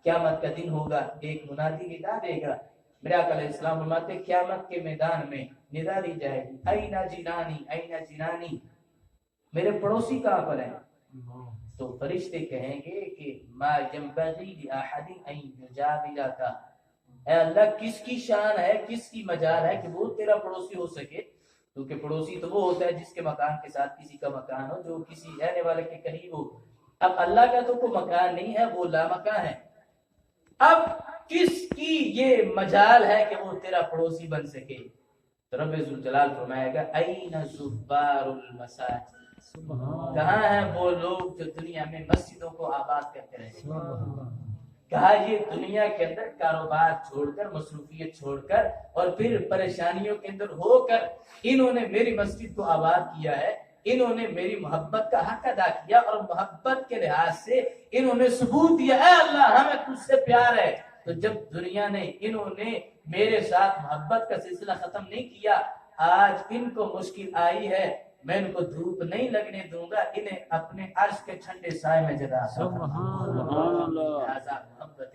قیامت کا دن ہوگا، ایک منادی ندا دے گا، میرے آقا علیہ السلام فرماتے قیامت کے میدان میں ندا دی جائے گی، اینا جنانی اینا جنانی، میرے پڑوسی کہاں پر ہیں؟ تو فرشتے کہیں گے کہ ما ينبغي لأحد ان يجاورك، اے اللہ کس کی شان ہے، کس کی مجال ہے کہ وہ تیرا پڑوسی ہو سکے، کیونکہ پڑوسی تو وہ ہوتا ہے جس کے مکان کے ساتھ کسی کا مکان ہو، جو کسی رہنے والے کے قریب ہو۔ اب اللہ کا تو کوئی مکان نہیں ہے، وہ لامکان ہے، اب کس کی یہ مجال ہے کہ وہ تیرا پڑوسی بن سکے؟ تو رب ذوالجلال فرمائے گا این زبار المساجد، کہاں ہیں وہ لوگ جو دنیا میں مسجدوں کو آباد کرتے رہے؟ کہا یہ دنیا کے اندر کاروبار چھوڑ کر، مصروفیت چھوڑ کر، اور پھر پریشانیوں کے اندر ہو کر انہوں نے میری مسجد کو آباد کیا ہے، انہوں نے میری محبت کا حق ادا کیا، اور محبت کے لحاظ سے انہوں نے ثبوت دیا اے اللہ ہمیں تجھ سے پیار ہے۔ تو جب دنیا نے انہوں نے میرے ساتھ محبت کا سلسلہ ختم نہیں کیا، آج ان کو مشکل آئی ہے، میں ان کو دھوپ نہیں لگنے دوں گا، انہیں اپنے عرش کے ٹھنڈے سائے میں جگہ۔ سبحان اللہ۔ محبت